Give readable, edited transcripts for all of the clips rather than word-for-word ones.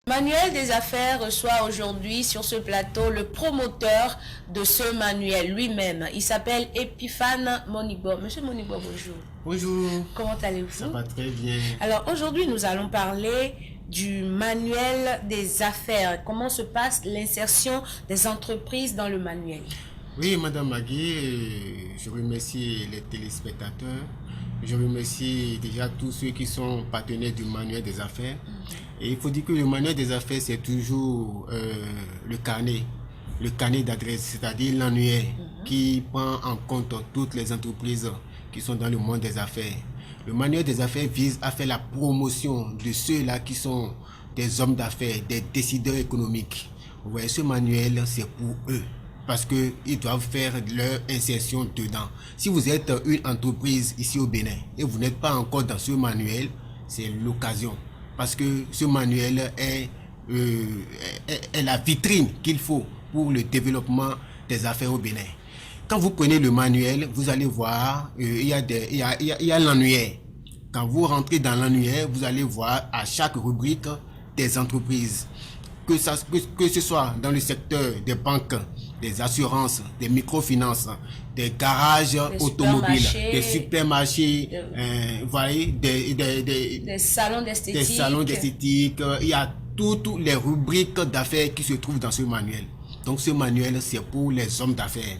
Manuel des affaires reçoit aujourd'hui sur ce plateau le promoteur de ce manuel lui-même. Il s'appelle Epiphane Monigbo. Monsieur Monigbo, bonjour. Bonjour. Comment allez-vous? Ça va très bien. Alors aujourd'hui, nous allons parler du manuel des affaires. Comment se passe l'insertion des entreprises dans le manuel? Oui, Madame Magui, je remercie les téléspectateurs. Je remercie déjà tous ceux qui sont partenaires du manuel des affaires. Et il faut dire que le manuel des affaires, c'est toujours le carnet d'adresse, c'est-à-dire l'annuaire qui prend en compte toutes les entreprises qui sont dans le monde des affaires. Le manuel des affaires vise à faire la promotion de ceux-là qui sont des hommes d'affaires, des décideurs économiques. Vous voyez, ce manuel, c'est pour eux, parce qu'ils doivent faire leur insertion dedans. Si vous êtes une entreprise ici au Bénin et vous n'êtes pas encore dans ce manuel, c'est l'occasion. Parce que ce manuel est la vitrine qu'il faut pour le développement des affaires au Bénin. Quand vous prenez le manuel, vous allez voir, il y a l'annuaire. Quand vous rentrez dans l'annuaire, vous allez voir à chaque rubrique des entreprises. Que ce soit dans le secteur des banques, des assurances, des microfinances, des garages automobiles, des supermarchés, voyez, des salons d'esthétique. Il y a toutes les rubriques d'affaires qui se trouvent dans ce manuel. Donc ce manuel, c'est pour les hommes d'affaires.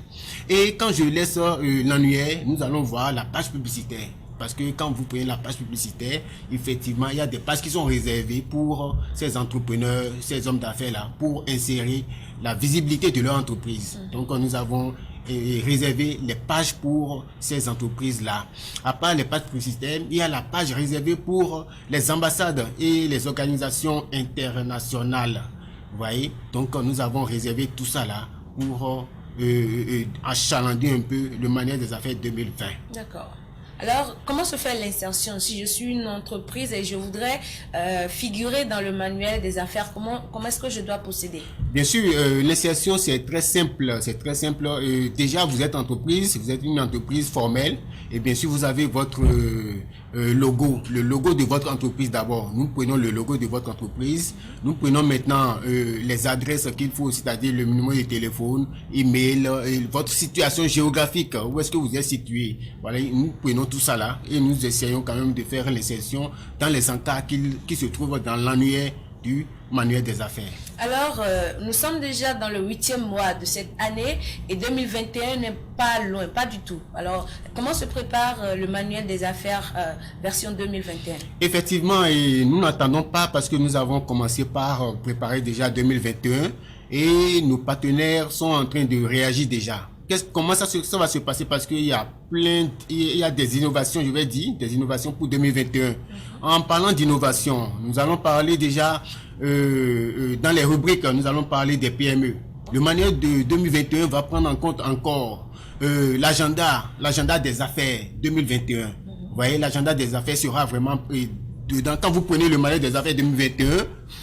Et quand je laisse l'annuaire, nous allons voir la page publicitaire. Parce que quand vous prenez la page publicitaire, effectivement, il y a des pages qui sont réservées pour ces entrepreneurs, ces hommes d'affaires-là, pour insérer la visibilité de leur entreprise. Donc, nous avons réservé les pages pour ces entreprises-là. À part les pages publicitaires, il y a la page réservée pour les ambassades et les organisations internationales. Vous voyez? Donc, nous avons réservé tout ça là pour achalander un peu le manuel des affaires 2020. D'accord. Alors, comment se fait l'insertion? Si je suis une entreprise et je voudrais figurer dans le manuel des affaires, comment est-ce que je dois procéder? Bien sûr, l'insertion, c'est très simple. C'est très simple. Déjà, vous êtes entreprise, vous êtes une entreprise formelle. Et bien sûr, vous avez votre logo, le logo de votre entreprise d'abord. Nous prenons le logo de votre entreprise. Nous prenons maintenant les adresses qu'il faut, c'est-à-dire le numéro de téléphone, email, votre situation géographique, où est-ce que vous êtes situé. Voilà, nous prenons tout ça là et nous essayons quand même de faire l'insertion dans les encarts qui se trouvent dans l'annuaire du manuel des affaires. Alors, nous sommes déjà dans le 8e mois de cette année et 2021 n'est pas loin, pas du tout. Alors, comment se prépare le manuel des affaires version 2021? Effectivement, et nous n'attendons pas parce que nous avons commencé par préparer déjà 2021 et nos partenaires sont en train de réagir déjà. Comment ça va se passer? Parce qu'il y a il y a des innovations, je vais dire, des innovations pour 2021. En parlant d'innovation, nous allons parler déjà, dans les rubriques, nous allons parler des PME. Le manuel de 2021 va prendre en compte encore l'agenda des affaires 2021. Vous voyez, l'agenda des affaires sera vraiment dedans. Quand vous prenez le manuel des affaires 2021,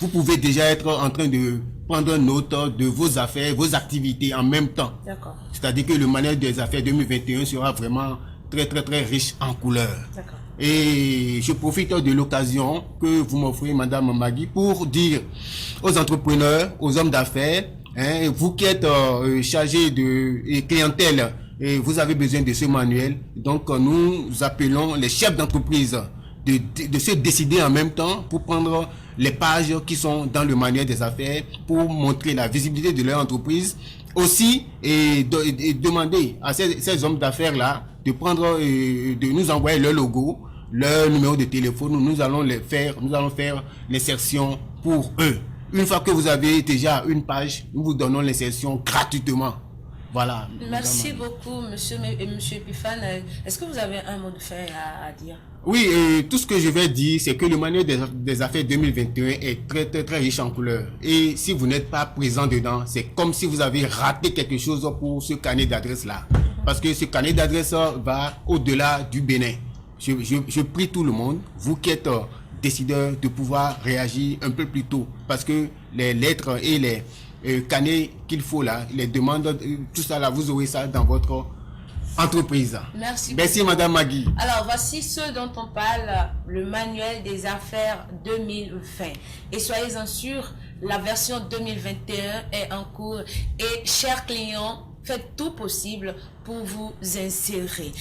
vous pouvez déjà être en train de prendre note de vos affaires, vos activités en même temps. D'accord. C'est-à-dire que le manuel des affaires 2021 sera vraiment très très très riche en couleurs. D'accord. Et je profite de l'occasion que vous m'offrez, Madame Magui, pour dire aux entrepreneurs, aux hommes d'affaires, vous qui êtes chargés de clientèle, et vous avez besoin de ce manuel. Donc nous appelons les chefs d'entreprise de se décider en même temps pour prendre les pages qui sont dans le manuel des affaires pour montrer la visibilité de leur entreprise aussi et demander à ces hommes d'affaires là de prendre de nous envoyer leur logo, leur numéro de téléphone. Nous allons faire l'insertion pour eux. Une fois que vous avez déjà une page, nous vous donnons l'insertion gratuitement. Voilà. Merci beaucoup, monsieur Epiphane. Est-ce que vous avez un mot de fin à dire? Oui, tout ce que je vais dire, c'est que le manuel des affaires 2021 est très, très, très riche en couleurs. Et si vous n'êtes pas présent dedans, c'est comme si vous avez raté quelque chose pour ce carnet d'adresse-là. Parce que ce carnet d'adresse va au-delà du Bénin. Je prie tout le monde, vous qui êtes décideurs, de pouvoir réagir un peu plus tôt. Parce que les lettres et les carnets qu'il faut là, les demandes, tout ça là, vous aurez ça dans votre entreprise. Merci Madame Magui. Alors voici ce dont on parle, le manuel des affaires 2020. Et soyez-en sûrs, la version 2021 est en cours et chers clients, faites tout possible pour vous insérer.